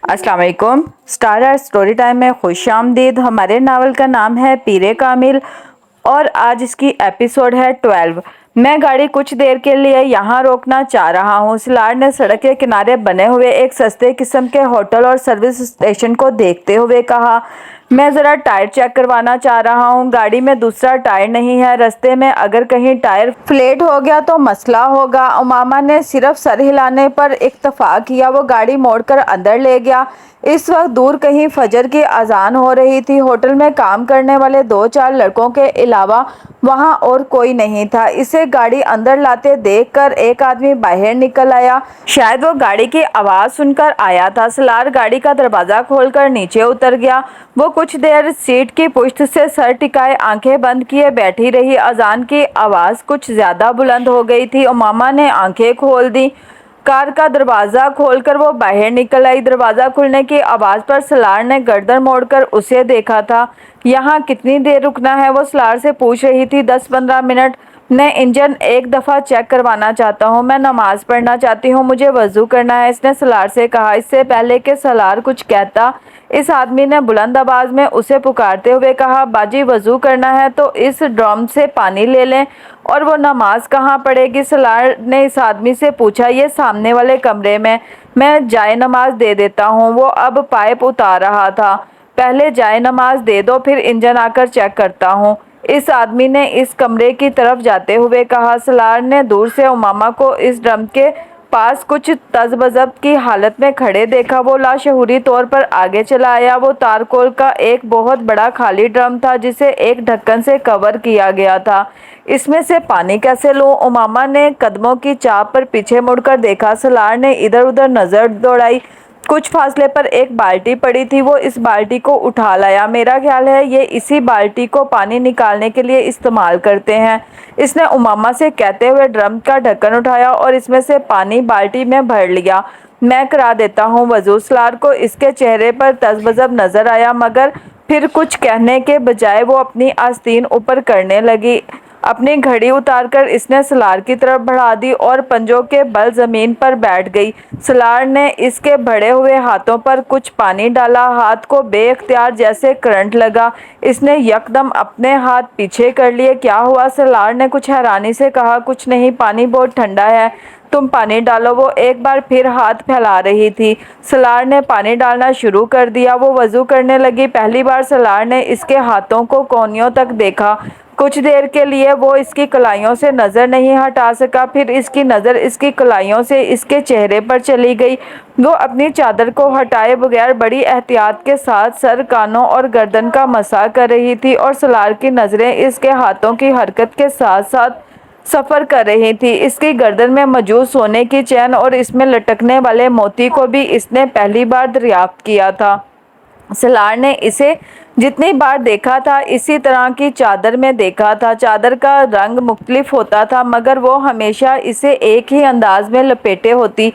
अस्सलाम वालेकुम। Star art story time में खुश आमदीद। हमारे नावल का नाम है पीरे कामिल और आज इसकी एपिसोड है 12। मैं गाड़ी कुछ देर के लिए यहाँ रोकना चाह रहा हूँ। सलार ने सड़क के किनारे बने हुए एक सस्ते किस्म के होटल और सर्विस स्टेशन को देखते हुए कहा, मैं ज़रा टायर चेक करवाना चाह रहा हूँ। गाड़ी में दूसरा टायर नहीं है। रास्ते में अगर कहीं टायर फ्लैट हो गया तो मसला होगा। उमामा ने सिर्फ सर हिलाने पर इत्तफाक किया। वो गाड़ी मोड़कर अंदर ले गया। इस वक्त दूर कहीं फजर की अजान हो रही थी। होटल में काम करने वाले 2-4 लड़कों के अलावा वहां और कोई नहीं था। इसे गाड़ी अंदर लाते देखकर एक आदमी बाहर निकल आया। शायद वो गाड़ी की आवाज़ सुनकर आया था। सलार गाड़ी का दरवाज़ा खोलकर नीचे उतर गया। वो कुछ देर सीट की पुश्त से सर टिकाए आंखें बंद किए बैठी रही। अजान की आवाज़ कुछ ज़्यादा बुलंद हो गई थी। उमामा ने आंखें खोल दी। कार का दरवाज़ा खोलकर वो बाहर निकल आई। दरवाज़ा खुलने की आवाज़ पर सलार ने गर्दन मोड़कर उसे देखा था। यहाँ कितनी देर रुकना है? वो सलार से पूछ रही थी। 10-15 मिनट। मैं इंजन एक दफ़ा चेक करवाना चाहता हूँ। मैं नमाज़ पढ़ना चाहती हूँ। मुझे वज़ू करना है, इसने सलार से कहा। इससे पहले कि सलार कुछ कहता, इस आदमी ने बुलंद आवाज़ में उसे पुकारते हुए कहा, बाजी वज़ू करना है तो इस ड्रम से पानी ले लें। और वो नमाज कहाँ पढ़ेगी? सलार ने इस आदमी से पूछा। ये सामने वाले कमरे में। मैं जाए नमाज दे देता हूँ। वो अब पाइप उतार रहा था। पहले जाए नमाज दे दो, फिर इंजन आकर चेक करता हूँ, इस आदमी ने इस कमरे की तरफ जाते हुए कहा। सलार ने दूर से उमामा को इस ड्रम के पास कुछ तज़बज़ब की हालत में खड़े देखा। वो लाशऊरी तौर पर आगे चला आया। वो तारकोल का एक बहुत बड़ा खाली ड्रम था जिसे एक ढक्कन से कवर किया गया था। इसमें से पानी कैसे लूं? उमामा ने कदमों की चाप पर पीछे मुड़कर देखा। सलार ने इधर उधर नज़र दौड़ाई। कुछ फासले पर एक बाल्टी पड़ी थी। वो इस बाल्टी को उठा लाया। मेरा ख्याल है ये इसी बाल्टी को पानी निकालने के लिए इस्तेमाल करते हैं, इसने उमामा से कहते हुए ड्रम का ढक्कन उठाया और इसमें से पानी बाल्टी में भर लिया। मैं करा देता हूँ वज़ू। सलार को इसके चेहरे पर तज़बज़ब नजर आया, मगर फिर कुछ कहने के बजाय वो अपनी आस्तीन ऊपर करने लगी। अपनी घड़ी उतारकर इसने सलार की तरफ बढ़ा दी और पंजों के बल जमीन पर बैठ गई। सलार ने इसके बढ़े हुए हाथों पर कुछ पानी डाला। हाथ को बेइख्तियार जैसे करंट लगा। इसने यकदम अपने हाथ पीछे कर लिए। क्या हुआ? सलार ने कुछ हैरानी से कहा। कुछ नहीं, पानी बहुत ठंडा है, तुम पानी डालो। वो एक बार फिर हाथ फैला रही थी। सलार ने पानी डालना शुरू कर दिया। वो वज़ू करने लगी। पहली बार सलार ने इसके हाथों को कोहनियों तक देखा। कुछ देर के लिए वो इसकी कलाइयों से नज़र नहीं हटा सका। फिर इसकी नज़र इसकी कलाइयों से इसके चेहरे पर चली गई। वो अपनी चादर को हटाए बगैर बड़ी एहतियात के साथ सर, कानों और गर्दन का मसा कर रही थी और सलार की नज़रें इसके हाथों की हरकत के साथ साथ सफ़र कर रही थी। इसकी गर्दन में मौजूद सोने की चैन और इसमें लटकने वाले मोती को भी इसने पहली बार दरियाफ्त किया था। सलार ने इसे जितनी बार देखा था इसी तरह की चादर में देखा था। चादर का रंग मुख्तलिफ होता था, मगर वो हमेशा इसे एक ही अंदाज में लपेटे होती।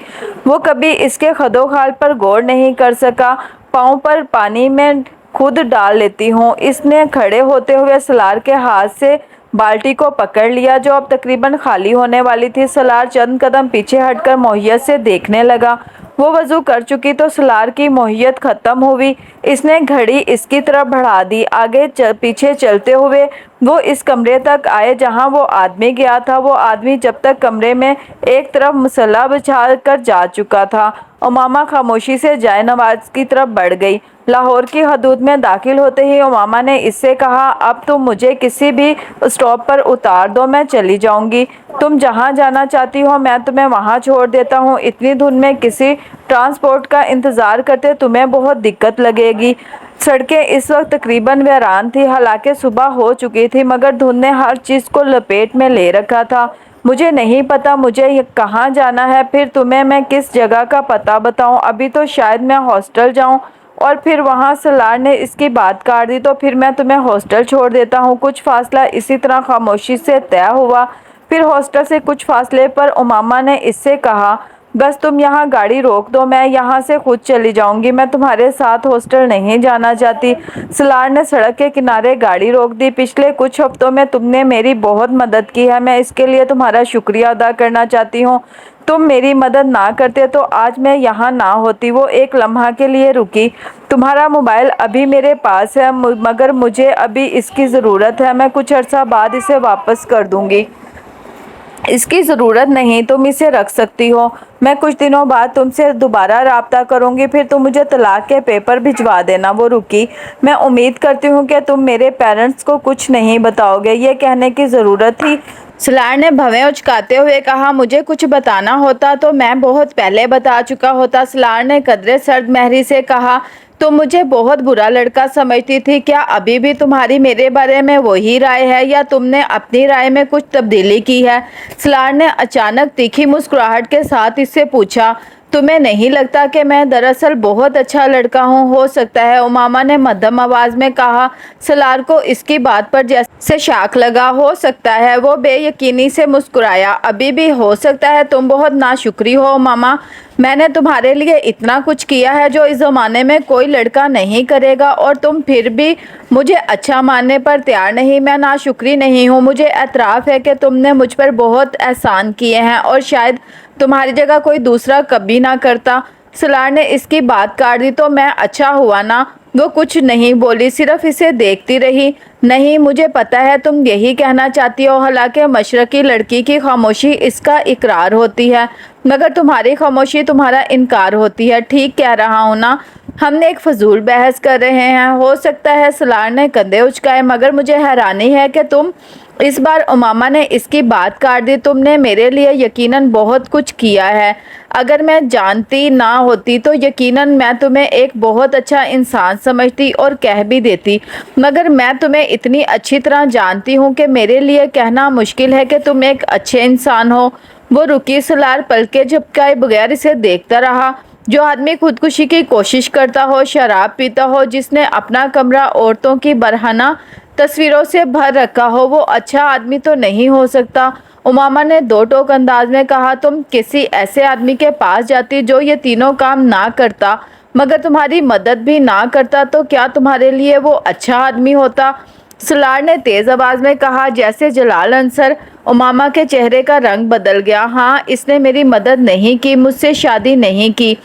वो कभी इसके खदोखाल पर गौर नहीं कर सका। पाँव पर पानी में खुद डाल लेती हूँ। इसने खड़े होते हुए सलार के हाथ से बाल्टी को पकड़ लिया जो अब तकरीबन खाली होने वाली थी। सलार चंद कदम पीछे हटकर मोहियत से देखने लगा। वो वज़ू कर चुकी तो सलार की मोहियत ख़त्म हुई। इसने घड़ी इसकी तरफ बढ़ा दी। आगे पीछे चलते हुए वो इस कमरे तक आए जहां वो आदमी गया था। वो आदमी जब तक कमरे में एक तरफ मसल्ला बिछा कर जा चुका था। उमामा खामोशी से जाए नवाज की तरफ बढ़ गई। लाहौर की हदूद में दाखिल होते ही उमामा ने इससे कहा, अब तुम मुझे किसी भी स्टॉप पर उतार दो, मैं चली जाऊंगी। तुम जहां जाना चाहती हो मैं तुम्हें वहां छोड़ देता हूं। इतनी धुंध में किसी ट्रांसपोर्ट का इंतज़ार करते तुम्हें बहुत दिक्कत लगेगी। सड़कें इस वक्त तकरीबन वीरान थी। हालांकि सुबह हो चुकी थी, मगर धुंध ने हर चीज़ को लपेट में ले रखा था। मुझे नहीं पता मुझे कहाँ जाना है। फिर तुम्हें मैं किस जगह का पता बताऊँ? अभी तो शायद मैं हॉस्टल जाऊँ और फिर वहाँ। सलार ने इसकी बात काट दी। तो फिर मैं तुम्हें हॉस्टल छोड़ देता हूँ। कुछ फासला इसी तरह खामोशी से तय हुआ। फिर हॉस्टल से कुछ फासले पर उमामा ने इससे कहा, बस तुम यहाँ गाड़ी रोक दो, मैं यहाँ से खुद चली जाऊंगी, मैं तुम्हारे साथ हॉस्टल नहीं जाना चाहती। सलार ने सड़क के किनारे गाड़ी रोक दी। पिछले कुछ हफ्तों में तुमने मेरी बहुत मदद की है, मैं इसके लिए तुम्हारा शुक्रिया अदा करना चाहती हूँ। तुम मेरी मदद ना करते तो आज मैं यहाँ ना होती। वो एक लम्हा के लिए रुकी। तुम्हारा मोबाइल अभी मेरे पास है, मगर मुझे अभी इसकी ज़रूरत है। मैं कुछ अर्सा बाद इसे वापस कर दूंगी। इसकी ज़रूरत नहीं, तुम इसे रख सकती हो। मैं कुछ दिनों बाद तुमसे दोबारा राब्ता करूंगी, फिर तुम मुझे तलाक के पेपर भिजवा देना। वो रुकी। मैं उम्मीद करती हूँ कि तुम मेरे पेरेंट्स को कुछ नहीं बताओगे। ये कहने की ज़रूरत थी? सलार ने भवें उचकाते हुए कहा, मुझे कुछ बताना होता तो मैं बहुत पहले बता चुका होता। सलार ने कदरे सर्द महरी से कहा, तुम मुझे बहुत बुरा लड़का समझती थी, क्या अभी भी तुम्हारी मेरे बारे में वही राय है या तुमने अपनी राय में कुछ तब्दीली की है? सलार ने अचानक तीखी मुस्कुराहट के साथ इससे पूछा, तुम्हें नहीं लगता कि मैं दरअसल बहुत अच्छा लड़का हूँ? हो सकता है, उमामा ने मध्यम आवाज में कहा। सलार को इसकी बात पर जैसे शाक लगा। हो सकता है, वो बेयकीनी से मुस्कुराया। अभी भी हो सकता है? तुम बहुत नाशुक्री हो उमामा। मैंने तुम्हारे लिए इतना कुछ किया है जो इस ज़माने में कोई लड़का नहीं करेगा, और तुम फिर भी मुझे अच्छा मानने पर तैयार नहीं। मैं नाशुक्री नहीं हूँ, मुझे एतराफ़ है कि तुमने मुझ पर बहुत एहसान किए हैं और शायद तुम्हारी जगह कोई दूसरा कभी ना करता। सलार ने इसकी बात काट दी। तो मैं अच्छा हुआ ना? वो कुछ नहीं बोली, सिर्फ इसे देखती रही। नहीं, मुझे पता है तुम यही कहना चाहती हो। हालांकि मशरकी लड़की की खामोशी इसका इकरार होती है, मगर तुम्हारी खामोशी तुम्हारा इनकार होती है। ठीक कह रहा हूँ ना? हमने एक फजूल बहस कर रहे हैं। हो सकता है, सलार ने कंधे उचकाए, मगर मुझे हैरानी है कि तुम। इस बार उमामा ने इसकी बात काट दी। तुमने मेरे लिए यकीनन बहुत कुछ किया है। अगर मैं जानती ना होती तो यकीनन मैं तुम्हें एक बहुत अच्छा इंसान समझती और कह भी देती, मगर मैं तुम्हें इतनी अच्छी तरह जानती हूँ कि मेरे लिए कहना मुश्किल है कि तुम एक अच्छे इंसान हो। वो रुकी। सलार पलके झपकाए बगैर इसे देखता रहा। जो आदमी खुदकुशी की कोशिश करता हो, शराब पीता हो, जिसने अपना कमरा औरतों की बरहना तस्वीरों से भर रखा हो, वो अच्छा आदमी तो नहीं हो सकता। उमामा ने दो टोक अंदाज में कहा, तुम किसी ऐसे आदमी के पास जाती जो ये तीनों काम ना करता, मगर तुम्हारी मदद भी ना करता, तो क्या तुम्हारे लिए वो अच्छा आदमी होता? सलार ने तेज़ आवाज़ में कहा, जैसे जलाल अंसर। उमामा के चेहरे का रंग बदल गया। हाँ, इसने मेरी मदद नहीं की, मुझसे शादी नहीं की,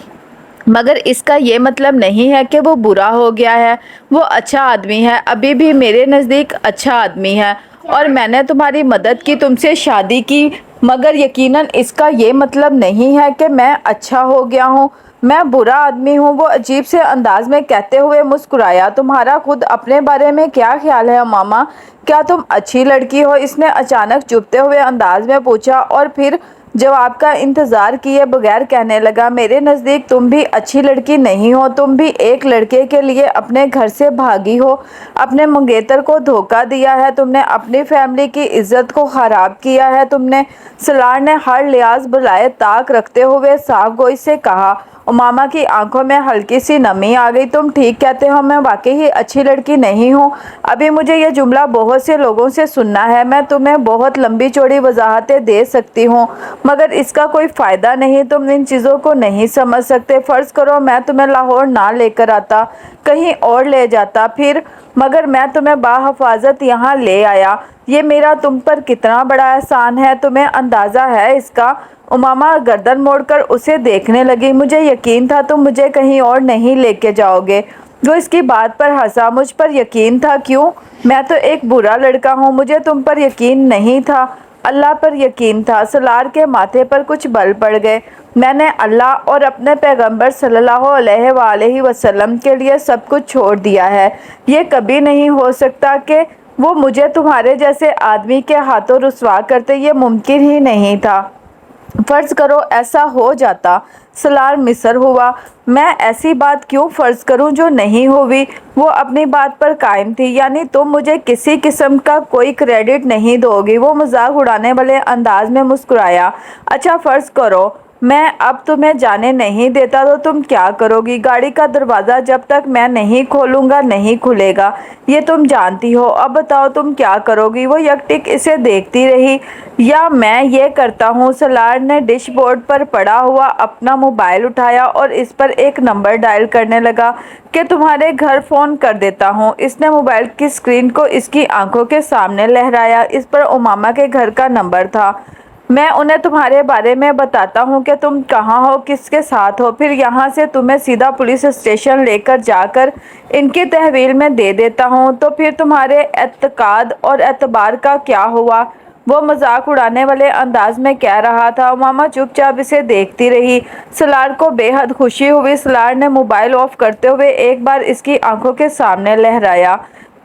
मगर इसका ये मतलब नहीं है कि वो बुरा हो गया है। वो अच्छा आदमी है, अभी भी मेरे नज़दीक अच्छा आदमी है, और मैंने तुम्हारी मदद की, तुमसे शादी की, मगर यकीनन इसका ये मतलब नहीं है कि मैं अच्छा हो गया हूँ। मैं बुरा आदमी हूँ। वो अजीब से अंदाज में कहते हुए मुस्कुराया। तुम्हारा खुद अपने बारे में क्या ख्याल है मामा? क्या तुम अच्छी लड़की हो? इसने अचानक चुभते हुए अंदाज में पूछा, और फिर जवाब का इंतज़ार किए बगैर कहने लगा, मेरे नज़दीक तुम भी अच्छी लड़की नहीं हो। तुम भी एक लड़के के लिए अपने घर से भागी हो, अपने मंगेतर को धोखा दिया है, तुमने अपनी फैमिली की इज्जत को ख़राब किया है। तुमने। सलार ने हर लिहाज बुलाए ताक रखते हुए साफ गोई से कहा। उमामा की आंखों में हल्की सी नमी आ गई। तुम ठीक कहते हो, मैं वाकई ही अच्छी लड़की नहीं हूँ। अभी मुझे यह जुमला बहुत से लोगों से सुनना है। मैं तुम्हें बहुत लंबी चौड़ी वजाहतें दे सकती हूँ, मगर इसका कोई फ़ायदा नहीं। तुम इन चीज़ों को नहीं समझ सकते। फ़र्ज़ करो मैं तुम्हें लाहौर ना लेकर आता, कहीं और ले जाता, फिर मगर मैं तुम्हें बाहिफाजत यहाँ ले आया। ये मेरा तुम पर कितना बड़ा एहसान है, तुम्हें अंदाज़ा है इसका? उमामा गर्दन मोड़कर उसे देखने लगी। मुझे यकीन था तुम मुझे कहीं और नहीं लेके जाओगे। वो इसकी बात पर हंसा। मुझ पर यकीन था? क्यों? मैं तो एक बुरा लड़का हूँ, मुझे तुम पर यकीन नहीं था। अल्लाह पर यकीन था। सलार के माथे पर कुछ बल पड़ गए। मैंने अल्लाह और अपने पैगंबर सल्लल्लाहु अलैहि वसल्लम के लिए सब कुछ छोड़ दिया है। ये कभी नहीं हो सकता कि वो मुझे तुम्हारे जैसे आदमी के हाथों रुसवा करते। ये मुमकिन ही नहीं था। फ़र्ज़ करो ऐसा हो जाता। सलार मिसर हुआ। मैं ऐसी बात क्यों फ़र्ज़ करूं जो नहीं हुई? वो अपनी बात पर कायम थी। यानी तुम मुझे किसी किस्म का कोई क्रेडिट नहीं दोगी? वो मजाक उड़ाने वाले अंदाज में मुस्कुराया। अच्छा फ़र्ज़ करो میں اب تمہیں جانے نہیں دیتا تو تم کیا کرو گی؟ گاڑی کا دروازہ جب تک میں نہیں کھولوں گا نہیں کھلے گا، یہ تم جانتی ہو۔ اب بتاؤ تم کیا کرو گی؟ وہ یک ٹک اسے دیکھتی رہی۔ یا میں یہ کرتا ہوں۔ سالار نے ڈیش بورڈ پر پڑا ہوا اپنا موبائل اٹھایا اور اس پر ایک نمبر ڈائل کرنے لگا کہ تمہارے گھر فون کر دیتا ہوں۔ اس نے موبائل کی اسکرین کو اس کی آنکھوں کے سامنے لہرایا۔ اس پر امامہ کے گھر کا نمبر تھا۔ میں انہیں تمہارے بارے میں بتاتا ہوں کہ تم کہاں ہو، کس کے ساتھ ہو، پھر یہاں سے تمہیں سیدھا پولیس اسٹیشن لے کر جا کر ان کی تحویل میں دے دیتا ہوں۔ تو پھر تمہارے اعتقاد اور اعتبار کا کیا ہوا؟ وہ مذاق اڑانے والے انداز میں کہہ رہا تھا۔ امامہ چپ چاپ اسے دیکھتی رہی۔ سالار کو بے حد خوشی ہوئی۔ سالار نے موبائل آف کرتے ہوئے ایک بار اس کی آنکھوں کے سامنے لہرایا۔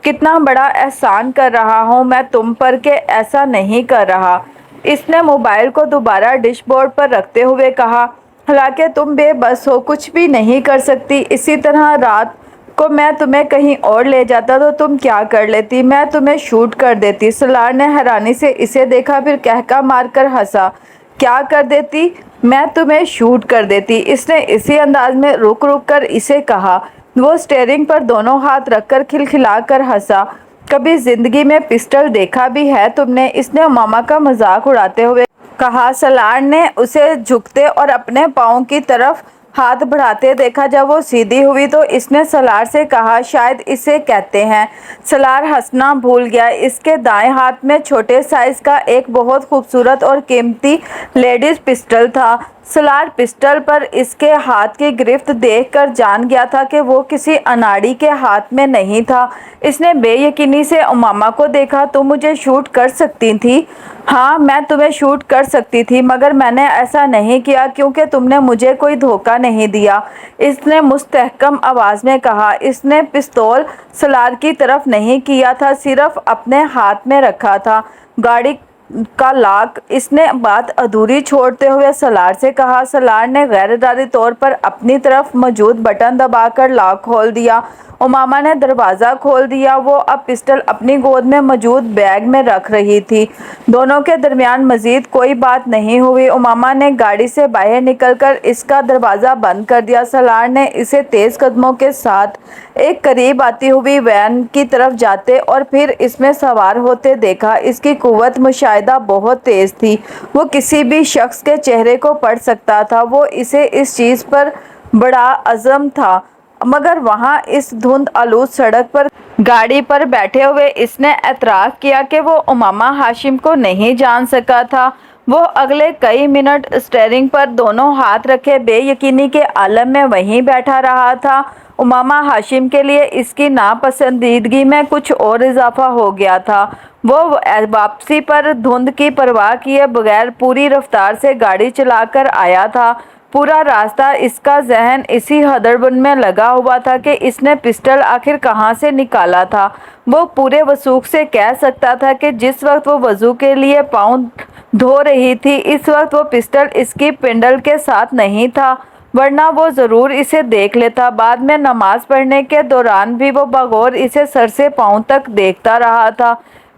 کتنا بڑا احسان کر رہا ہوں میں تم پر کہ ایسا نہیں کر رہا۔ اس نے موبائل کو دوبارہ ڈیش بورڈ پر رکھتے ہوئے کہا، حالانکہ تم بے بس ہو، کچھ بھی نہیں کر سکتی۔ اسی طرح رات کو میں تمہیں کہیں اور لے جاتا تو تم کیا کر لیتی؟ میں تمہیں شوٹ کر دیتی۔ سالار نے حیرانی سے اسے دیکھا، پھر قہقہ مار کر ہنسا۔ کیا کر دیتی؟ میں تمہیں شوٹ کر دیتی۔ اس نے اسی انداز میں رک رک کر اسے کہا۔ وہ اسٹیئرنگ پر دونوں ہاتھ رکھ کر کھلکھلا کر ہنسا۔ کبھی زندگی میں پسٹل دیکھا بھی ہے تم نے؟ اس نے امامہ کا مذاق اڑاتے ہوئے کہا۔ سالار نے اسے جھکتے اور اپنے پاؤں کی طرف ہاتھ بڑھاتے دیکھا۔ جب وہ سیدھی ہوئی تو اس نے سالار سے کہا، شاید اسے کہتے ہیں۔ سالار ہنسنا بھول گیا۔ اس کے دائیں ہاتھ میں چھوٹے سائز کا ایک بہت خوبصورت اور قیمتی لیڈیز پسٹل تھا۔ سالار پسٹل پر اس کے ہاتھ کی گرفت دیکھ کر جان گیا تھا کہ وہ کسی اناڑی کے ہاتھ میں نہیں تھا۔ اس نے بے یقینی سے امامہ کو دیکھا۔ تم مجھے شوٹ کر سکتی تھی؟ ہاں، میں تمہیں شوٹ کر سکتی تھی، مگر میں نے ایسا نہیں کیا کیونکہ تم نے مجھے کوئی دھوکہ نہیں دیا، اس نے مستحکم آواز میں کہا۔ اس نے پستول سالار کی طرف نہیں کیا تھا، صرف اپنے ہاتھ میں رکھا تھا۔ گاڑی کا لاک۔ اس نے بات ادھوری چھوڑتے ہوئے سالار سے کہا۔ سالار نے غیر ارادی طور پر اپنی طرف موجود بٹن دبا کر لاک کھول دیا۔ امامہ نے دروازہ کھول دیا۔ وہ اب پسٹل اپنی گود میں موجود بیگ میں رکھ رہی تھی۔ دونوں کے درمیان مزید کوئی بات نہیں ہوئی۔ امامہ نے گاڑی سے باہر نکل کر اس کا دروازہ بند کر دیا۔ سالار نے اسے تیز قدموں کے ساتھ ایک قریب آتی ہوئی وین کی طرف جاتے اور پھر اس میں سوار ہوتے دیکھا۔ اس کی قوت مشاہدہ بہت تیز تھی۔ وہ کسی بھی شخص کے چہرے کو پڑھ سکتا تھا۔ وہ اسے اس چیز پر بڑا عزم تھا، مگر وہاں اس دھند آلود سڑک پر گاڑی پر بیٹھے ہوئے اس نے اعتراف کیا کہ وہ امامہ ہاشم کو نہیں جان سکا تھا۔ وہ اگلے کئی منٹ اسٹیئرنگ پر دونوں ہاتھ رکھے بے یقینی کے عالم میں وہیں بیٹھا رہا تھا۔ امامہ ہاشم کے لیے اس کی ناپسندیدگی میں کچھ اور اضافہ ہو گیا تھا۔ وہ واپسی پر دھند کی پرواہ کیے بغیر پوری رفتار سے گاڑی چلا کر آیا تھا۔ پورا راستہ اس کا ذہن اسی ہڑبڑ میں لگا ہوا تھا کہ اس نے پسٹل آخر کہاں سے نکالا تھا۔ وہ پورے وثوق سے کہہ سکتا تھا کہ جس وقت وہ وضو کے لیے پاؤں دھو رہی تھی اس وقت وہ پسٹل اس کی پنڈل کے ساتھ نہیں تھا، ورنہ وہ ضرور اسے دیکھ لیتا۔ بعد میں نماز پڑھنے کے دوران بھی وہ بغور اسے سر سے پاؤں تک دیکھتا رہا تھا۔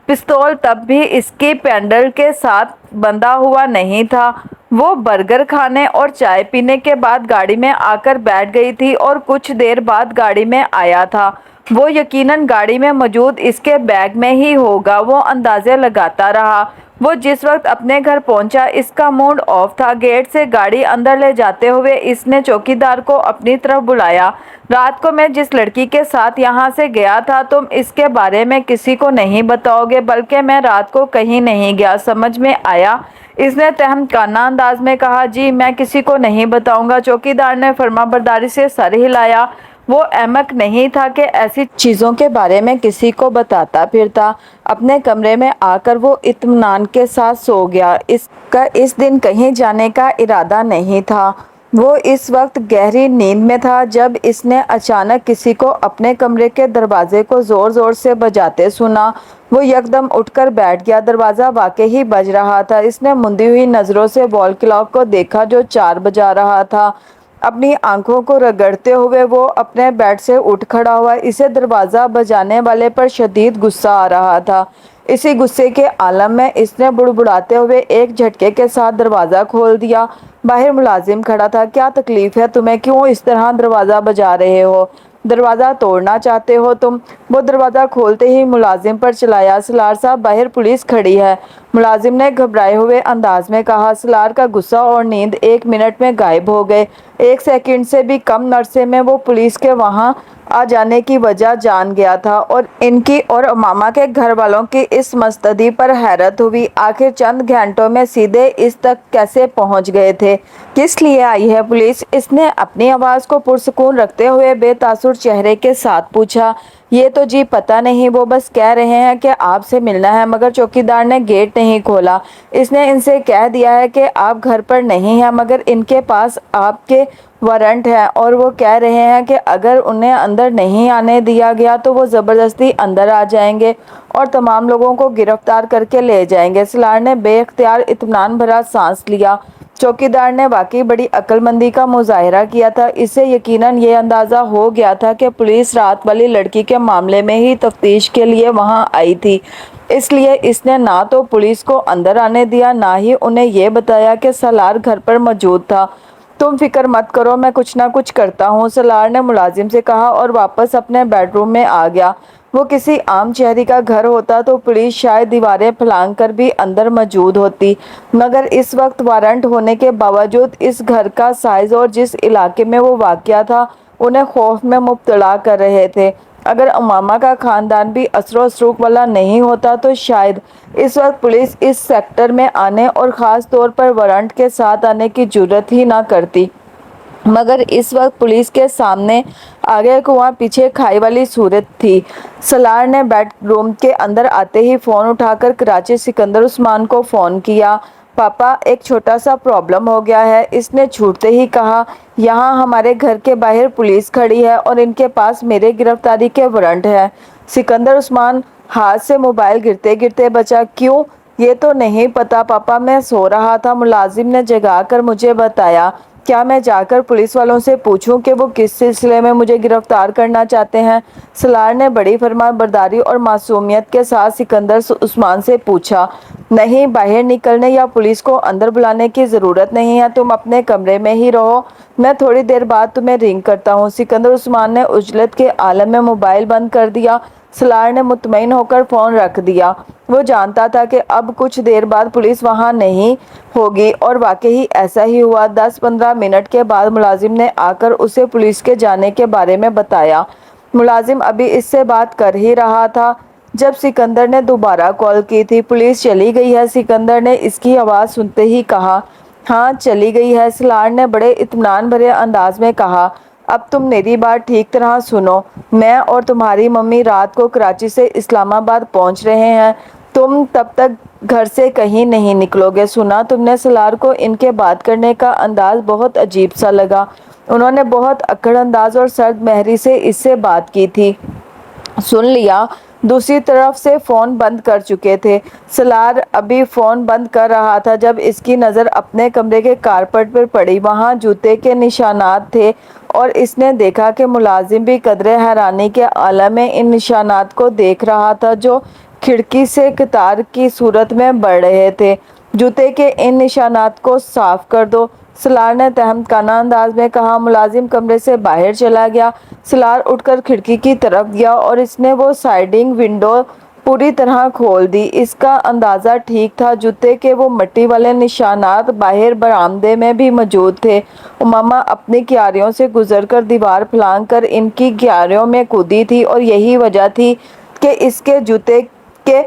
پستول تب بھی اس کی پنڈل کے ساتھ بندھا ہوا نہیں تھا۔ وہ برگر کھانے اور چائے پینے کے بعد گاڑی میں آ کر بیٹھ گئی تھی اور کچھ دیر بعد گاڑی میں آیا تھا۔ وہ یقیناً گاڑی میں موجود اس کے بیگ میں ہی ہوگا۔ وہ اندازے لگاتا رہا۔ وہ جس وقت اپنے گھر پہنچا اس کا موڈ آف تھا۔ گیٹ سے گاڑی اندر لے جاتے ہوئے اس نے چوکیدار کو اپنی طرف بلایا۔ رات کو میں جس لڑکی کے ساتھ یہاں سے گیا تھا تم اس کے بارے میں کسی کو نہیں بتاؤ گے، بلکہ میں رات کو کہیں نہیں گیا، سمجھ میں آیا؟ اس نے تہمتانہ انداز میں کہا۔ جی، میں کسی کو نہیں بتاؤں گا۔ چوکیدار نے فرمانبرداری سے سر ہلایا۔ وہ احمق نہیں تھا کہ ایسی چیزوں کے بارے میں کسی کو بتاتا پھرتا۔ اپنے کمرے میں آ کر وہ اطمینان کے ساتھ سو گیا۔ اس کا اس دن کہیں جانے کا ارادہ نہیں تھا۔ وہ اس وقت گہری نیند میں تھا جب اس نے اچانک کسی کو اپنے کمرے کے دروازے کو زور زور سے بجاتے سنا۔ وہ یکدم اٹھ کر بیٹھ گیا۔ دروازہ واقعی بج رہا تھا۔ اس نے مندی ہوئی نظروں سے وال کلاک کو دیکھا جو 4 بجا رہا تھا۔ اپنی آنکھوں کو رگڑتے ہوئے وہ اپنے بیڈ سے اٹھ کھڑا ہوا۔ اسے دروازہ بجانے والے پر شدید غصہ آ رہا تھا۔ इसी गुस्से के आलम में इसने बुड़बुड़ाते हुए एक झटके के साथ दरवाज़ा खोल दिया। बाहर मुलाजिम खड़ा था। क्या तकलीफ है तुम्हें? क्यों इस तरह दरवाज़ा बजा रहे हो? दरवाज़ा तोड़ना चाहते हो तुम? वो दरवाज़ा खोलते ही मुलाजिम पर चलाया। सलार साहब, बाहर पुलिस खड़ी है, मुलाजिम ने घबराए हुए अंदाज में कहा। सलार का गुस्सा और नींद 1 मिनट में गायब हो गए। 1 सेकंड से भी कम अरसे में वो पुलिस के वहाँ आ जाने की वजह जान गया था और इनकी और उमामा के घर वालों की इस मस्तदी पर हैरत हुई। आखिर चंद घंटों में सीधे इस तक कैसे पहुंच गए थे? किस लिए आई है पुलिस? इसने अपनी आवाज़ को पुरसुकून रखते हुए बेतासुर चेहरे के साथ पूछा। ये तो जी पता नहीं, वो बस कह रहे हैं कि आपसे मिलना है, मगर चौकीदार ने गेट नहीं खोला। इसने इनसे कह दिया है कि आप घर पर नहीं हैं, मगर इनके पास आपके वारंट है और वो कह रहे हैं कि अगर उन्हें अंदर नहीं आने दिया गया तो वो ज़बरदस्ती अंदर आ जाएंगे और तमाम लोगों को गिरफ्तार करके ले जाएंगे। सलार ने बेख्तियार इत्मीनान भरा सांस लिया। चौकीदार ने वाकई बड़ी अक्लमंदी का मुजाहिरा किया था। इससे यकीनन ये अंदाज़ा हो गया था कि पुलिस रात वाली लड़की के मामले में ही तफ्तीश के लिए वहाँ आई थी। इसलिए इसने ना तो पुलिस को अंदर आने दिया, ना ही उन्हें यह बताया कि सलार घर पर मौजूद था। तुम फिक्र मत करो, मैं कुछ ना कुछ करता हूँ, सलार ने मुलाजिम से कहा और वापस अपने बेडरूम में आ गया। वो किसी आम शहरी का घर होता तो पुलिस शायद दीवारें फलांग कर भी अंदर मौजूद होती, मगर इस वक्त वारंट होने के बावजूद इस घर का साइज और जिस इलाके में वो वाक़या था उन्हें खौफ में मुब्तला कर रहे थे। अगर उमामा का ख़ानदान भी असरो असरूक वाला नहीं होता तो शायद इस वक्त पुलिस इस सेक्टर में आने और ख़ास तौर पर वारंट के साथ आने की जुर्रत ही ना करती। मगर इस वक्त पुलिस के सामने आगे कुआं पीछे खाई वाली सूरत थी। सलार ने बेडरूम के अंदर आते ही फ़ोन उठाकर कराची सिकंदर उस्मान को फ़ोन किया। पापा, एक छोटा सा प्रॉब्लम हो गया है, इसने छूटते ही कहा। यहाँ हमारे घर के बाहर पुलिस खड़ी है और इनके पास मेरे गिरफ्तारी के वारंट है। सिकंदर उस्मान हाथ से मोबाइल गिरते गिरते बचा। क्यों? ये तो नहीं पता पापा, मैं सो रहा था, मुलाजिम ने जगा कर मुझे बताया। क्या मैं जाकर पुलिस वालों से पूछूं कि वो किस सिलसिले में मुझे गिरफ्तार करना चाहते हैं? सलार ने बड़ी फरमाबरदारी और मासूमियत के साथ सिकंदर उस्मान से पूछा। नहीं, बाहर निकलने या पुलिस को अंदर बुलाने की ज़रूरत नहीं है, तुम अपने कमरे में ही रहो, मैं थोड़ी देर बाद तुम्हें रिंग करता हूँ। सिकंदर उस्मान ने उजलत के आलम में मोबाइल बंद कर दिया। सलार ने मुतमईन होकर फ़ोन रख दिया। वो जानता था कि अब कुछ देर बाद पुलिस वहाँ नहीं होगी और वाकई ऐसा ही हुआ। 10-15 मिनट के बाद मुलाजिम ने आकर उसे पुलिस के जाने के बारे में बताया। मुलाजिम अभी इससे बात कर ही रहा था जब सिकंदर ने दोबारा कॉल की थी। पुलिस चली गई है, सिकंदर ने इसकी आवाज़ सुनते ही कहा। हाँ, चली गई है, सलार ने बड़े इत्मीनान भरे अंदाज में कहा। अब तुम मेरी बात ठीक तरह सुनो, मैं और तुम्हारी मम्मी रात को कराची से इस्लामाबाद पहुंच रहे हैं, तुम तब तक घर से कहीं नहीं निकलोगे, सुना तुमने? सलार को इनके बात करने का अंदाज बहुत अजीब सा लगा। उन्होंने बहुत अक्कड़ अंदाज और सर्द महरी से इससे बात की थी। सुन लिया? दूसरी तरफ से फ़ोन बंद कर चुके थे। सलार अभी फ़ोन बंद कर रहा था जब इसकी नज़र अपने कमरे के कारपेट पर पड़ी। वहाँ जूते के निशानात थे और इसने देखा कि मुलाजिम भी कदरे हैरानी के आलम में इन निशानात को देख रहा था जो खिड़की से कतार की सूरत में बढ़ रहे थे। जूते के इन निशानात को साफ कर दो, सलार ने तहमकाना अंदाज में कहा। मुलाजिम कमरे से बाहर चला गया। सलार उठकर खिड़की की तरफ गया और इसने वो साइडिंग विंडो पूरी तरह खोल दी। इसका अंदाज़ा ठीक था, जूते के वो मिट्टी वाले निशानात बाहर बरामदे में भी मौजूद थे। उमामा अपनी क्यारियों से गुजरकर दीवार फलांग कर इनकी क्यारियों में कूदी थी और यही वजह थी कि इसके जूते के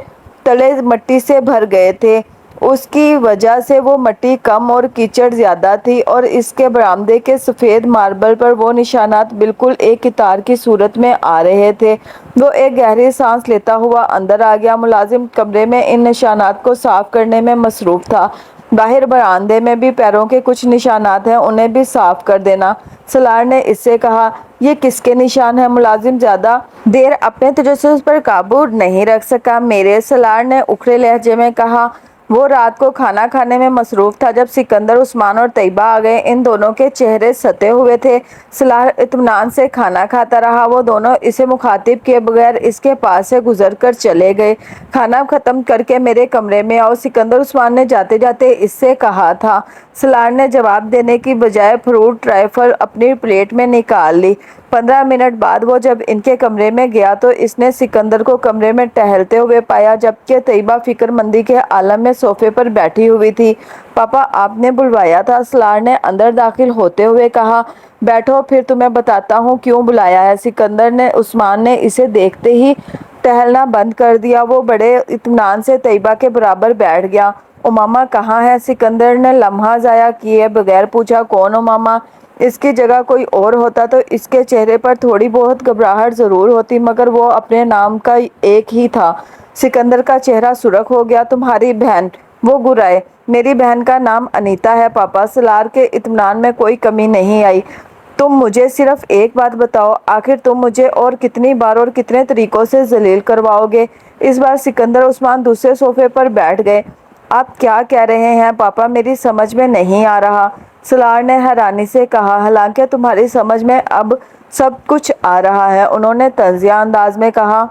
तले मिट्टी से भर गए थे। उसकी वजह से वो मिट्टी कम और कीचड़ ज़्यादा थी और इसके बरामदे के सफ़ेद मार्बल पर वो निशानात बिल्कुल एक कितार की सूरत में आ रहे थे। वो एक गहरी सांस लेता हुआ अंदर आ गया। मुलाजिम कमरे में इन निशानात को साफ करने में मसरूफ़ था। बाहर बरामदे में भी पैरों के कुछ निशानात हैं, उन्हें भी साफ कर देना, सलार ने इससे कहा। ये किसके निशान है? मुलाजिम ज़्यादा देर अपने तजस्सुस पर काबू नहीं रख सका। मेरे, सलार ने उखड़े लहजे में कहा। वो रात को खाना खाने में मसरूफ़ था जब सिकंदर, उस्मान और तैयबा आ गए। इन दोनों के चेहरे सते हुए थे। सलार इत्मीनान से खाना खाता रहा। वो दोनों इसे मुखातिब किए बगैर इसके पास से गुजर कर चले गए। खाना ख़त्म करके मेरे कमरे में आओ, सिकंदर उस्मान ने जाते जाते इससे कहा था। सलार ने जवाब देने की बजाय फ्रूट ट्राइफल अपनी प्लेट में निकाल ली। 15 मिनट बाद वो जब इनके कमरे में गया तो इसने सिकंदर को कमरे में टहलते हुए पाया, जबकि तैयबा फिक्रमंदी के आलम में सोफे पर बैठी हुई थी। पापा, आपने बुलवाया था, सलार ने अंदर दाखिल होते हुए कहा। बैठो, फिर तुम्हें बताता हूँ क्यों बुलाया है। सिकंदर ने उस्मान ने इसे देखते ही टहलना बंद कर दिया। वो बड़े इत्मीनान से तैयबा के बराबर बैठ गया। उमामा कहाँ है? सिकंदर ने लम्हा ज़ाया किए बगैर पूछा। कौन उमामा? इसकी जगह कोई और होता तो इसके चेहरे पर थोड़ी बहुत घबराहट ज़रूर होती, मगर वो अपने नाम का एक ही था। सिकंदर का चेहरा सुर्ख हो गया। तुम्हारी बहन? वो गुर्राए। मेरी बहन का नाम अनीता है पापा। सलार के इत्मीनान में कोई कमी नहीं आई। तुम मुझे सिर्फ एक बात बताओ, आखिर तुम मुझे और कितनी बार और कितने तरीक़ों से जलील करवाओगे? इस बार सिकंदर उस्मान दूसरे सोफे पर बैठ गए। आप क्या कह रहे हैं पापा? मेरी समझ में नहीं आ रहा, सलार ने हैरानी से कहा। हालांकि तुम्हारी समझ में अब सब कुछ आ रहा है, उन्होंने तंज़िया अंदाज में कहा।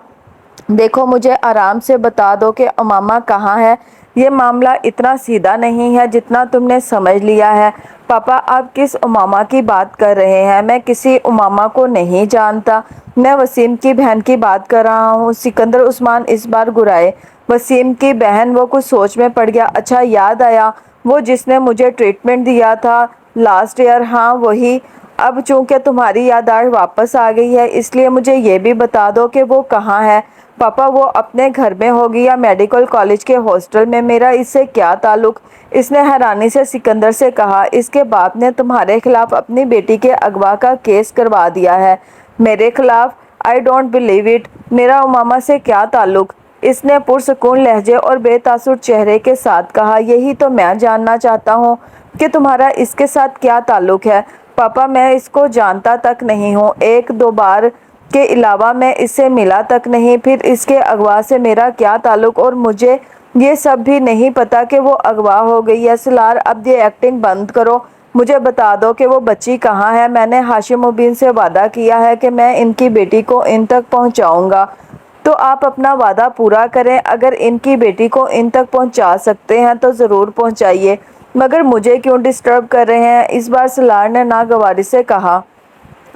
देखो, मुझे आराम से बता दो कि उमामा कहाँ है। ये मामला इतना सीधा नहीं है जितना तुमने समझ लिया है। पापा, आप किस उमामा की बात कर रहे हैं? मैं किसी उमामा को नहीं जानता। मैं वसीम की बहन की बात कर रहा हूँ। सिकंदर उस्मान इस बार गुर्राए। वसीम की बहन? वो कुछ सोच में पड़ गया। अच्छा, याद आया, वो जिसने मुझे ट्रीटमेंट दिया था लास्ट ईयर। हाँ, वही। अब चूंकि तुम्हारी याददाश्त वापस आ गई है, इसलिए मुझे ये भी बता दो कि वो कहाँ है। पापा, वो अपने घर में होगी या मेडिकल कॉलेज के हॉस्टल में। मेरा इससे क्या ताल्लुक? इसने हैरानी से सिकंदर से कहा। इसके बाप ने तुम्हारे खिलाफ अपनी बेटी के अगवा का केस करवा दिया है। मेरे खिलाफ? I don't believe it. मेरा उमामा से क्या ताल्लुक? इसने पुरसकून लहजे और बेतासुर चेहरे के साथ कहा। यही तो मैं जानना चाहता हूँ कि तुम्हारा इसके साथ क्या ताल्लुक है। पापा, मैं इसको जानता तक नहीं हूँ। एक दो बार के अलावा मैं इससे मिला तक नहीं। फिर इसके अगवा से मेरा क्या ताल्लुक? और मुझे ये सब भी नहीं पता कि वो अगवा हो गई है। सलार, अब ये एक्टिंग बंद करो। मुझे बता दो कि वो बच्ची कहाँ है। मैंने हाशिम मुबीन से वादा किया है कि मैं इनकी बेटी को इन तक पहुँचाऊँगा, तो आप अपना वादा पूरा करें। अगर इनकी बेटी को इन तक पहुंचा सकते हैं तो ज़रूर पहुंचाइए, मगर मुझे क्यों डिस्टर्ब कर रहे हैं? इस बार सलार ने नागवारी से कहा।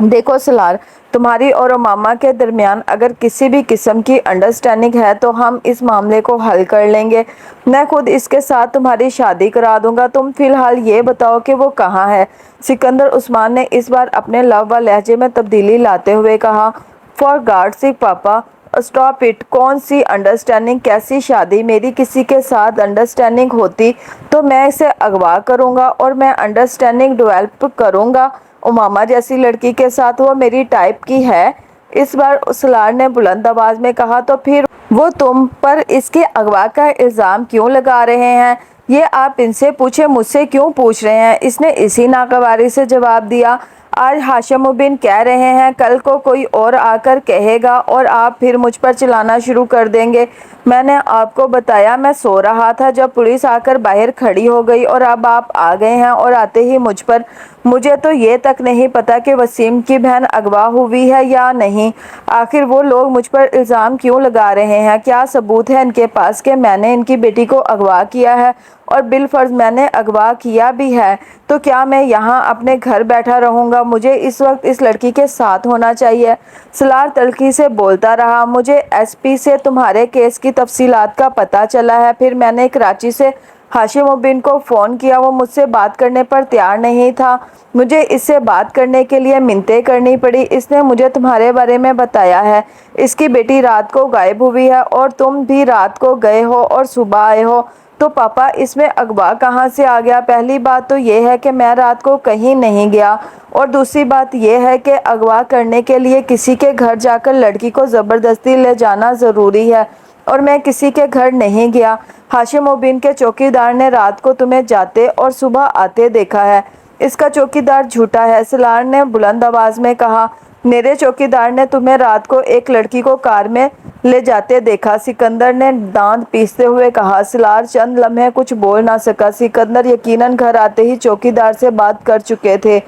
देखो सलार, तुम्हारी और उमामा के दरमियान अगर किसी भी किस्म की अंडरस्टैंडिंग है तो हम इस मामले को हल कर लेंगे। मैं खुद इसके साथ तुम्हारी शादी करा दूंगा। तुम फिलहाल ये बताओ कि वो कहाँ है। सिकंदर उस्मान ने इस बार अपने लव व लहजे में तब्दीली लाते हुए कहा। फॉर गॉड्स सेक पापा, स्टॉप इट। कौन सी अंडरस्टैंडिंग? कैसी शादी? मेरी किसी के साथ अंडरस्टैंडिंग होती तो मैं इसे अगवा करूँगा और मैं अंडरस्टैंडिंग डेवलप करूँगा उमामा जैसी लड़की के साथ। वो मेरी टाइप की है। इस बार सलार ने बुलंद आवाज़ में कहा। तो फिर वो तुम पर इसके अगवा का इल्ज़ाम क्यों लगा रहे हैं? ये आप इनसे पूछे, मुझसे क्यों पूछ रहे हैं? इसने इसी नागवारी से जवाब दिया। आज हाशिम मुबीन कह रहे हैं, कल को कोई और आकर कहेगा और आप फिर मुझ पर चिल्लाना शुरू कर देंगे। मैंने आपको बताया मैं सो रहा था जब पुलिस आकर बाहर खड़ी हो गई और अब आप आ गए हैं और आते ही मुझ पर। मुझे तो ये तक नहीं पता कि वसीम की बहन अगवा हुई है या नहीं। आखिर वो लोग मुझ पर इल्ज़ाम क्यों लगा रहे हैं? क्या सबूत है इनके पास कि मैंने इनकी बेटी को अगवा किया है? और बिलफर्ज मैंने अगवा किया भी है तो क्या मैं यहाँ अपने घर बैठा रहूँगा? मुझे इस वक्त इस लड़की के साथ होना चाहिए। सलार तल्खी से बोलता रहा। मुझे एसपी से तुम्हारे केस की तफसीलात का पता चला है। फिर मैंने कराची से हाशिम मुबीन को फ़ोन किया। वो मुझसे बात करने पर तैयार नहीं था। मुझे इससे बात करने के लिए मिन्नतें करनी पड़ी। इसने मुझे तुम्हारे बारे में बताया है। इसकी बेटी रात को गायब हुई है और तुम भी रात को गए हो और सुबह आए हो। तो पापा, इसमें अगवा कहाँ से आ गया? पहली बात तो ये है कि मैं रात को कहीं नहीं गया और दूसरी बात यह है कि अगवा करने के लिए किसी के घर जाकर लड़की को ज़बरदस्ती ले जाना ज़रूरी है और मैं किसी के घर नहीं गया। हाशिम मुबीन के चौकीदार ने रात को तुम्हें जाते और सुबह आते देखा है। इसका चौकीदार झूठा है, सलार ने बुलंद आवाज़ में कहा। मेरे चौकीदार ने तुम्हें रात को एक लड़की को कार में لے جاتے دیکھا۔ سکندر نے دانت پیستے ہوئے کہا۔ سالار چند لمحے کچھ بول نہ سکا۔ سکندر یقیناً گھر آتے ہی چوکیدار سے بات کر چکے تھے۔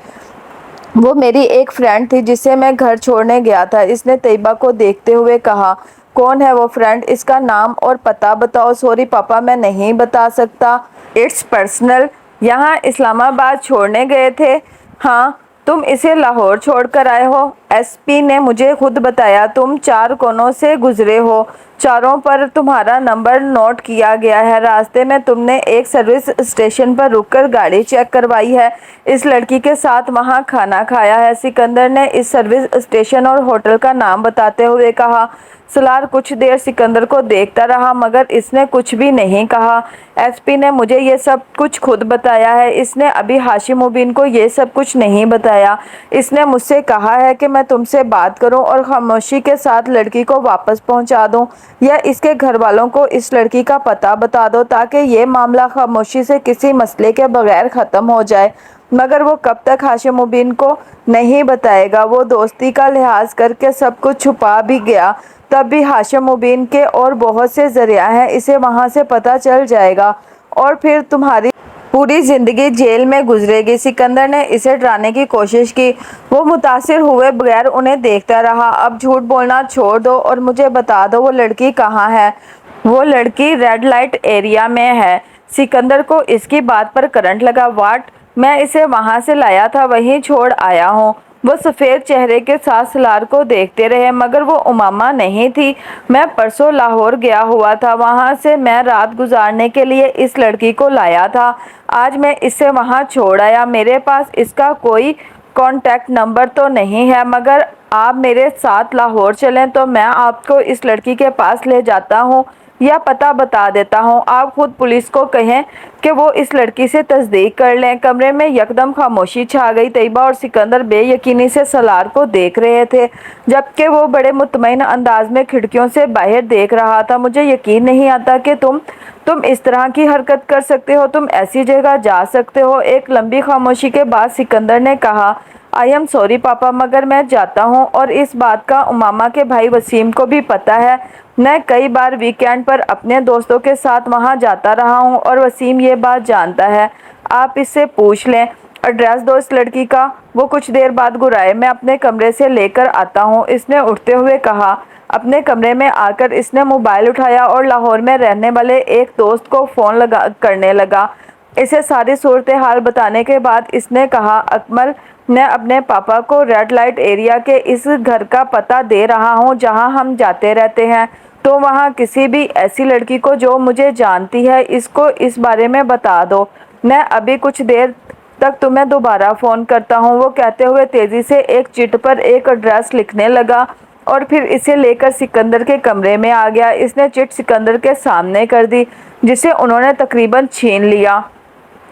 وہ میری ایک فرینڈ تھی جسے میں گھر چھوڑنے گیا تھا۔ اس نے طیبہ کو دیکھتے ہوئے کہا۔ کون ہے وہ فرینڈ؟ اس کا نام اور پتہ بتاؤ۔ سوری پاپا، میں نہیں بتا سکتا۔ It's personal. یہاں اسلام آباد چھوڑنے گئے تھے؟ ہاں۔ تم اسے لاہور چھوڑ کر آئے ہو؟ ایس پی نے مجھے خود بتایا۔ تم 4 کونوں سے گزرے ہو، چاروں پر تمہارا نمبر نوٹ کیا گیا ہے۔ راستے میں تم نے ایک سروس اسٹیشن پر رک کر گاڑی چیک کروائی ہے، اس لڑکی کے ساتھ وہاں کھانا کھایا ہے۔ سکندر نے اس سروس اسٹیشن اور ہوٹل کا نام بتاتے ہوئے کہا۔ سالار کچھ دیر سکندر کو دیکھتا رہا مگر اس نے کچھ بھی نہیں کہا۔ ایس پی نے مجھے یہ سب کچھ خود بتایا ہے۔ اس نے ابھی ہاشم مبین کو یہ سب کچھ نہیں بتایا۔ اس نے مجھ سے کہا ہے کہ میں تم سے بات کروں اور خاموشی کے ساتھ لڑکی کو واپس پہنچا دوں یا اس کے گھر والوں کو اس لڑکی کا پتہ بتا دو تاکہ یہ معاملہ خاموشی سے کسی مسئلے کے بغیر ختم ہو جائے۔ مگر وہ کب تک ہاشم مبین کو نہیں بتائے گا؟ وہ دوستی کا لحاظ کر کے سب کچھ چھپا بھی گیا تب بھی ہاشم مبین کے اور بہت سے ذریعہ ہیں، اسے وہاں سے پتہ چل جائے گا اور پھر تمہاری پوری زندگی جیل میں گزرے گی۔ سکندر نے اسے ڈرانے کی کوشش کی۔ وہ متاثر ہوئے بغیر انہیں دیکھتا رہا۔ اب جھوٹ بولنا چھوڑ دو اور مجھے بتا دو وہ لڑکی کہاں ہے؟ وہ لڑکی ریڈ لائٹ ایریا میں ہے۔ سکندر کو اس کی بات پر کرنٹ لگا۔ واٹ؟ میں اسے وہاں سے لایا تھا، وہیں چھوڑ آیا ہوں۔ وہ سفید چہرے کے ساتھ سالار کو دیکھتے رہے۔ مگر وہ امامہ نہیں تھی۔ میں پرسوں لاہور گیا ہوا تھا، وہاں سے میں رات گزارنے کے لیے اس لڑکی کو لایا تھا۔ آج میں اسے وہاں چھوڑ آیا۔ میرے پاس اس کا کوئی کانٹیکٹ نمبر تو نہیں ہے مگر آپ میرے ساتھ لاہور چلیں تو میں آپ کو اس لڑکی کے پاس لے جاتا ہوں یا پتہ بتا دیتا ہوں۔ آپ خود پولیس کو کہیں کہ وہ اس لڑکی سے تصدیق کر لیں۔ کمرے میں یکدم خاموشی چھا گئی۔ طیبہ اور سکندر بے یقینی سے سالار کو دیکھ رہے تھے جبکہ وہ بڑے مطمئن انداز میں کھڑکیوں سے باہر دیکھ رہا تھا۔ مجھے یقین نہیں آتا کہ تم اس طرح کی حرکت کر سکتے ہو، تم ایسی جگہ جا سکتے ہو۔ ایک لمبی خاموشی کے بعد سکندر نے کہا۔ آئی ایم سوری پاپا، مگر میں جاتا ہوں اور اس بات کا امامہ کے بھائی وسیم کو بھی پتہ ہے۔ میں کئی بار ویکینڈ پر اپنے دوستوں کے ساتھ وہاں جاتا رہا ہوں اور وسیم یہ بات جانتا ہے۔ آپ اس سے پوچھ لیں۔ ایڈریس دو اس لڑکی کا۔ وہ کچھ دیر بعد گرائے۔ میں اپنے کمرے سے لے کر آتا ہوں، اس نے اٹھتے ہوئے کہا۔ اپنے کمرے میں آ کر اس نے موبائل اٹھایا اور لاہور میں رہنے والے ایک دوست کو فون کرنے لگا۔ اسے ساری صورتحال بتانے کے بعد اس نے کہا، اکمل، میں اپنے پاپا کو ریڈ لائٹ ایریا کے اس گھر کا پتہ دے رہا ہوں جہاں ہم جاتے رہتے ہیں، تو وہاں کسی بھی ایسی لڑکی کو جو مجھے جانتی ہے اس کو اس بارے میں بتا دو۔ میں ابھی کچھ دیر تک تمہیں دوبارہ فون کرتا ہوں۔ وہ کہتے ہوئے تیزی سے ایک چٹ پر ایک ایڈریس لکھنے لگا اور پھر اسے لے کر سکندر کے کمرے میں آ گیا۔ اس نے چٹ سکندر کے سامنے کر دی جسے انہوں نے تقریباً چھین لیا۔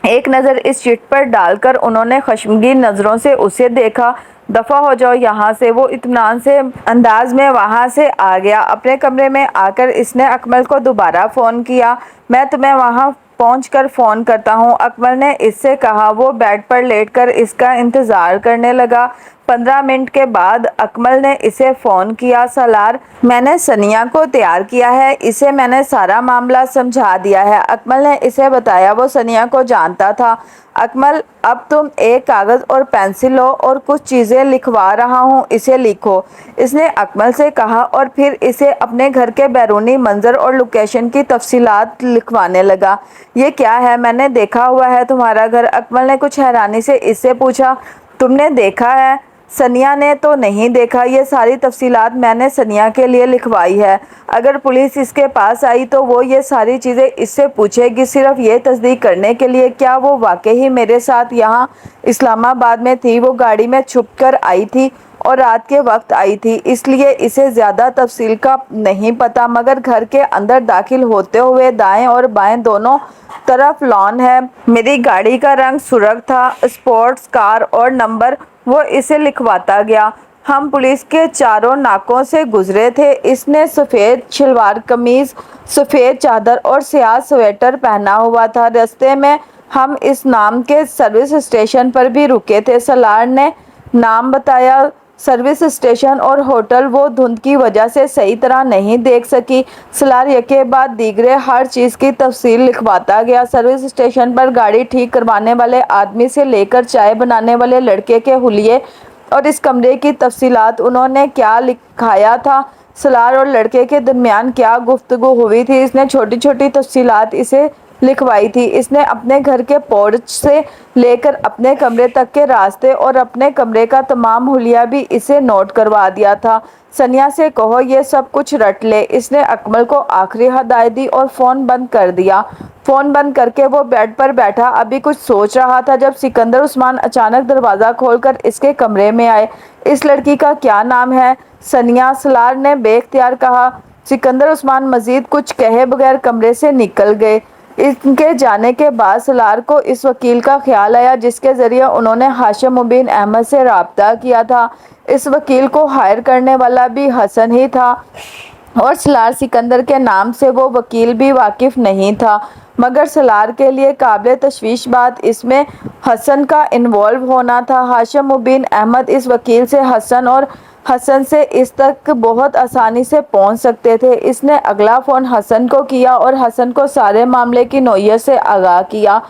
ایک نظر اس چٹ پر ڈال کر انہوں نے خشمگین نظروں سے اسے دیکھا۔ دفع ہو جاؤ یہاں سے۔ وہ اطمینان سے انداز میں وہاں سے آ گیا۔ اپنے کمرے میں آ کر اس نے اکمل کو دوبارہ فون کیا۔ میں تمہیں وہاں پہنچ کر فون کرتا ہوں، اکمل نے اس سے کہا۔ وہ بیڈ پر لیٹ کر اس کا انتظار کرنے لگا۔ 15 منٹ کے بعد اکمل نے اسے فون کیا۔ سالار، میں نے ثنیا کو تیار کیا ہے، اسے میں نے سارا معاملہ سمجھا دیا ہے۔ اکمل نے اسے بتایا۔ وہ ثنیا کو جانتا تھا۔ اکمل، اب تم ایک کاغذ اور پینسل لو اور کچھ چیزیں لکھوا رہا ہوں، اسے لکھو، اس نے اکمل سے کہا اور پھر اسے اپنے گھر کے بیرونی منظر اور لوکیشن کی تفصیلات لکھوانے لگا۔ یہ کیا ہے؟ میں نے دیکھا ہوا ہے تمہارا گھر، اکمل نے کچھ حیرانی سے اس سے پوچھا۔ تم نے دیکھا ہے؟ ثنیا نے تو نہیں دیکھا۔ یہ ساری تفصیلات میں نے ثنیا کے لیے لکھوائی ہے۔ اگر پولیس اس کے پاس آئی تو وہ یہ ساری چیزیں اس سے پوچھے گی، صرف یہ تصدیق کرنے کے لیے کیا وہ واقعی میرے ساتھ یہاں اسلام آباد میں تھی۔ وہ گاڑی میں چھپ کر آئی تھی اور رات کے وقت آئی تھی، اس لیے اسے زیادہ تفصیل کا نہیں پتا، مگر گھر کے اندر داخل ہوتے ہوئے دائیں اور بائیں دونوں طرف لان ہے۔ میری گاڑی کا رنگ سرخ تھا، اسپورٹس کار، اور نمبر۔ وہ اسے لکھواتا گیا۔ ہم پولیس کے چاروں ناکوں سے گزرے تھے۔ اس نے سفید شلوار قمیض، سفید چادر اور سیاہ سویٹر پہنا ہوا تھا۔ راستے میں ہم اس نام کے سروس اسٹیشن پر بھی رکے تھے۔ سالار نے نام بتایا۔ सर्विस स्टेशन और होटल वो धुंध की वजह से सही तरह नहीं देख सकी। सलार यके बाद दीगरे हर चीज़ की तफसील लिखवाता गया। सर्विस स्टेशन पर गाड़ी ठीक करवाने वाले आदमी से लेकर चाय बनाने वाले लड़के के हुलिये और इस कमरे की तफसीलात, उन्होंने क्या लिखाया था, सलार और लड़के के दरमियान क्या गुफ्तगू हुई थी, इसने छोटी छोटी तफसीलात इसे लिखवाई थी। इसने अपने घर के पोर्च से लेकर अपने कमरे तक के रास्ते और अपने कमरे का तमाम हुलिया भी इसे नोट करवा दिया था। सनिया से कहो ये सब कुछ रट ले। इसने अकमल को आखिरी हदायत दी और फ़ोन बंद कर दिया। फ़ोन बंद करके वो बेड पर बैठा अभी कुछ सोच रहा था जब सिकंदर उस्मान अचानक दरवाज़ा खोलकर इसके कमरे में आए। इस लड़की का क्या नाम है? सनिया, सलार ने बेख्तियार कहा। सिकंदर उस्मान मजीद कुछ कहे बगैर कमरे से निकल गए। इनके जाने के बाद सलार को इस वकील का ख्याल आया जिसके ज़रिए उन्होंने हाशिम मुबीन अहमद से रब्ता किया था। इस वकील को हायर करने वाला भी हसन ही था और सलार सिकंदर के नाम से वो वकील भी वाकिफ़ नहीं था। मगर सलार के लिए काबिल तशवीश बात इसमें हसन का इन्वॉल्व होना था। हाशिम मुबीन अहमद इस वकील से हसन और हसन से इस तक बहुत आसानी से पहुंच सकते थे। इसने अगला फ़ोन हसन को किया और हसन को सारे मामले की नौयत से आगाह किया।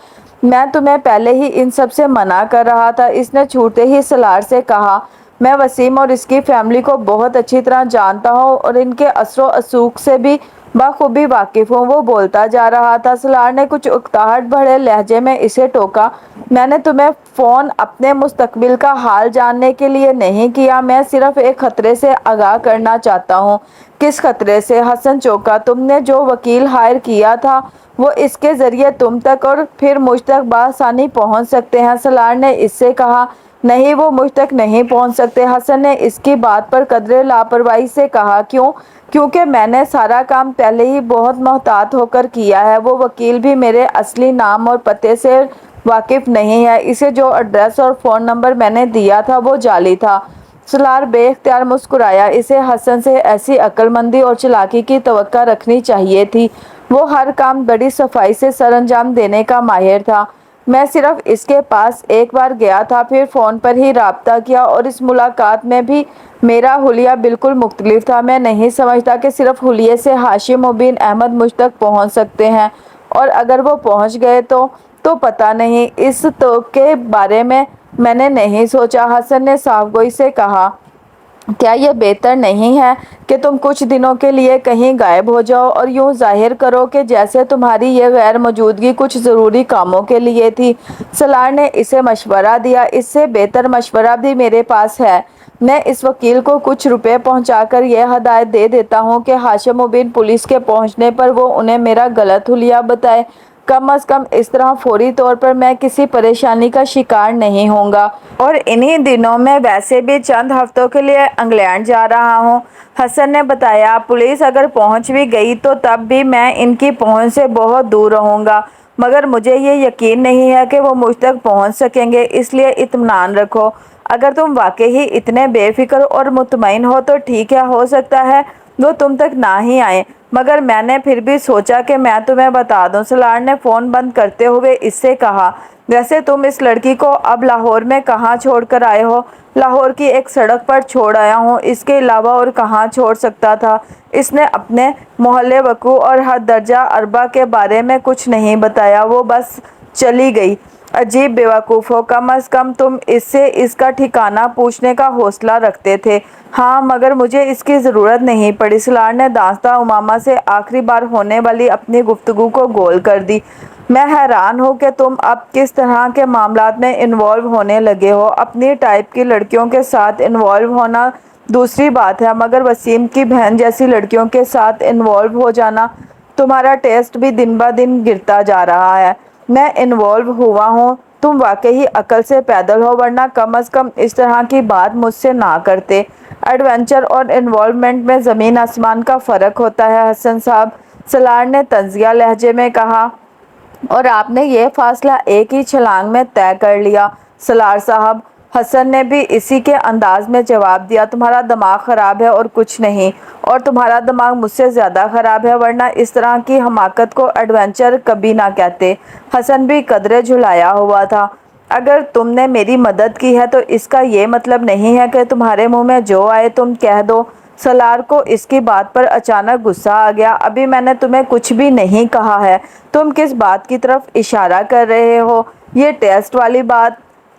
मैं तुम्हें पहले ही इन सब से मना कर रहा था, इसने छूटते ही सलार से कहा। मैं वसीम और इसकी फैमिली को बहुत अच्छी तरह जानता हूँ और इनके असरो असूक से भी बखूबी वाकिफ़ हूँ, वो बोलता जा रहा था। सलार ने कुछ उकताहट भरे लहजे में इसे टोका। मैंने तुम्हें फ़ोन अपने मुस्तकबिल का हाल जानने के लिए नहीं किया, मैं सिर्फ एक ख़तरे से आगाह करना चाहता हूँ। किस खतरे से? हसन चौंका। तुमने जो वकील हायर किया था वो इसके ज़रिए तुम तक और फिर मुझ तक बआसानी पहुँच सकते हैं, सलार ने इससे कहा। नहीं, वो मुझ तक नहीं पहुंच सकते, हसन ने इसकी बात पर कदरे लापरवाही से कहा। क्यों? क्योंकि मैंने सारा काम पहले ही बहुत मोहतात होकर किया है। वो वकील भी मेरे असली नाम और पते से वाकिफ़ नहीं है। इसे जो एड्रेस और फ़ोन नंबर मैंने दिया था वो जाली था। सलार बेख्तियार मुस्कुराया। इसे हसन से ऐसी अक्लमंदी और चालाकी की तवक्का रखनी चाहिए थी। वो हर काम बड़ी सफाई से सरअंजाम देने का माहिर था। मैं सिर्फ इसके पास एक बार गया था, फिर फ़ोन पर ही रब्ता किया और इस मुलाकात में भी मेरा हुलिया बिल्कुल मुख्तलिफ था। मैं नहीं समझता कि सिर्फ हुलिये से हाशिम मुबीन अहमद मुझ तक पहुंच सकते हैं, और अगर वो पहुंच गए तो पता नहीं। इस तो के बारे में मैंने नहीं सोचा, हसन ने साफगोई से कहा। क्या यह बेहतर नहीं है कि तुम कुछ दिनों के लिए कहीं गायब हो जाओ और यूं जाहिर करो कि जैसे तुम्हारी ये गैर मौजूदगी कुछ ज़रूरी कामों के लिए थी? सलार ने इसे मशवरा दिया। इससे बेहतर मशवरा भी मेरे पास है। मैं इस वकील को कुछ रुपए पहुंचाकर यह हदायत दे देता हूं कि हाशिम मुबीन पुलिस के पहुंचने पर वो उन्हें मेरा गलत हुलिया बताए। कम अज़ कम इस तरह फौरी तौर पर मैं किसी परेशानी का शिकार नहीं होऊंगा। और इन्हीं दिनों में वैसे भी चंद हफ्तों के लिए इंग्लैंड जा रहा हूँ, हसन ने बताया। पुलिस अगर पहुँच भी गई तो तब भी मैं इनकी पहुँच से बहुत दूर रहूँगा, मगर मुझे ये यकीन नहीं है कि वो मुझ तक पहुँच सकेंगे, इसलिए इत्मीनान रखो। अगर तुम वाकई ही इतने बेफिक्र और मुतमईन हो तो ठीक है, हो सकता है वो तुम तक ना ही आए, मगर मैंने फिर भी सोचा कि मैं तुम्हें बता दूं। सलार ने फ़ोन बंद करते हुए इससे कहा। वैसे तुम इस लड़की को अब लाहौर में कहाँ छोड़ कर आए हो? लाहौर की एक सड़क पर छोड़ आया हूँ, इसके अलावा और कहाँ छोड़ सकता था? इसने अपने मोहल्ले वकू और हद दर्जा अरबा के बारे में कुछ नहीं बताया, वो बस चली गई। अजीब बेवकूफ़ हो, कम अज़ कम तुम इससे इसका ठिकाना पूछने का हौसला रखते थे। हाँ, मगर मुझे इसकी ज़रूरत नहीं पड़ी। सलार ने दास्ता उमामा से आखिरी बार होने वाली अपनी गुफ्तगू को गोल कर दी। मैं हैरान हूँ कि तुम अब किस तरह के मामलात में इन्वॉल्व होने लगे हो। अपनी टाइप की लड़कियों के साथ इन्वॉल्व होना दूसरी बात है, मगर वसीम की बहन जैसी लड़कियों के साथ इन्वॉल्व हो जाना, तुम्हारा टेस्ट भी दिन ब दिन गिरता जा रहा है। मैं इन्वॉल्व हुआ हूँ, तुम वाकई ही अकल से पैदल हो, वरना कम अज़ कम इस तरह की बात मुझसे ना करते। एडवेंचर और इन्वॉल्वमेंट में ज़मीन आसमान का फ़र्क होता है हसन साहब, सलार ने तंज़िया लहजे में कहा। और आपने ये फ़ासला एक ही छलांग में तय कर लिया सलार साहब, हसन ने भी इसी के अंदाज में जवाब दिया। तुम्हारा दिमाग ख़राब है और कुछ नहीं, और तुम्हारा दिमाग मुझसे ज़्यादा ख़राब है, वरना इस तरह की हमाकत को एडवेंचर कभी ना कहते। हसन भी कदरे झुलाया हुआ था। اگر تم نے میری مدد کی ہے تو اس کا یہ مطلب نہیں ہے کہ تمہارے منہ میں جو آئے تم کہہ دو۔ سالار کو اس کی بات پر اچانک غصہ آ گیا۔ ابھی میں نے تمہیں کچھ بھی نہیں کہا ہے، تم کس بات کی طرف اشارہ کر رہے ہو؟ یہ ٹیسٹ والی بات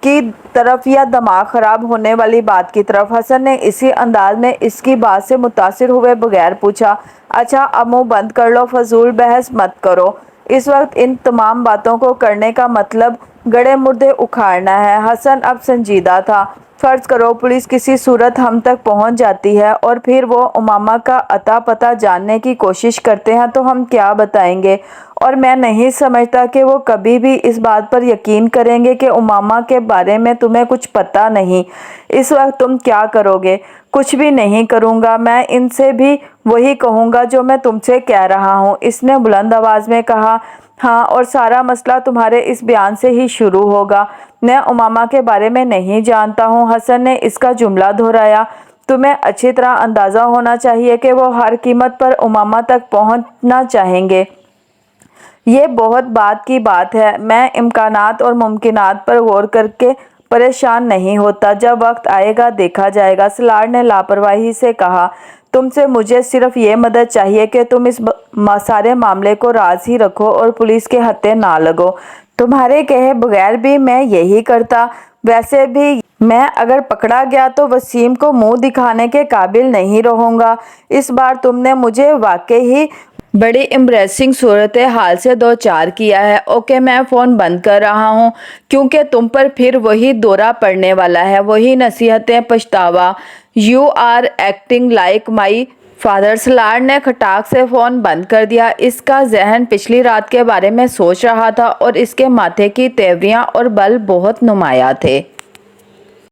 کی طرف یا دماغ خراب ہونے والی بات کی طرف؟ حسن نے اسی انداز میں اس کی بات سے متاثر ہوئے بغیر پوچھا۔ اچھا اب منہ بند کر لو، فضول بحث مت کرو۔ اس وقت ان تمام باتوں کو کرنے کا مطلب گڑے مردے اکھاڑنا ہے۔ حسن اب سنجیدہ تھا۔ فرض کرو پولیس کسی صورت ہم تک پہنچ جاتی ہے اور پھر وہ امامہ کا اتا پتہ جاننے کی کوشش کرتے ہیں تو ہم کیا بتائیں گے؟ اور میں نہیں سمجھتا کہ وہ کبھی بھی اس بات پر یقین کریں گے کہ امامہ کے بارے میں تمہیں کچھ پتہ نہیں۔ اس وقت تم کیا کرو گے؟ کچھ بھی نہیں کروں گا، میں ان سے بھی وہی کہوں گا جو میں تم سے کہہ رہا ہوں، اس نے بلند آواز میں کہا۔ ہاں، اور سارا مسئلہ تمہارے اس بیان سے ہی شروع ہوگا۔ میں امامہ کے بارے میں نہیں جانتا ہوں، حسن نے اس کا جملہ دہرایا۔ تمہیں اچھی طرح اندازہ ہونا چاہیے کہ وہ ہر قیمت پر امامہ تک پہنچنا چاہیں گے۔ یہ بہت بعد کی بات ہے۔ میں امکانات اور ممکنات پر غور کر کے پریشان نہیں ہوتا، جب وقت آئے گا دیکھا جائے گا، سالار نے لاپرواہی سے کہا۔ تم سے مجھے صرف یہ مدد چاہیے کہ تم اس سارے معاملے کو راز ہی رکھو اور پولیس کے ہتھے نہ لگو۔ تمہارے کہے بغیر بھی میں یہی کرتا۔ ویسے بھی میں اگر پکڑا گیا تو وسیم کو منہ دکھانے کے قابل نہیں رہوں گا۔ اس بار تم نے مجھے واقعی بڑی امبریسنگ صورتحال سے دوچار کیا ہے۔ اوکے، میں فون بند کر رہا ہوں کیونکہ تم پر پھر وہی دورہ پڑنے والا ہے، وہی نصیحتیں، پچھتاوا۔ You are acting like my father. Salar نے کھٹاک سے فون بند کر دیا۔ اس کا ذہن پچھلی رات کے بارے میں سوچ رہا تھا اور اس کے ماتھے کی تیوریاں اور بل بہت نمایاں تھے۔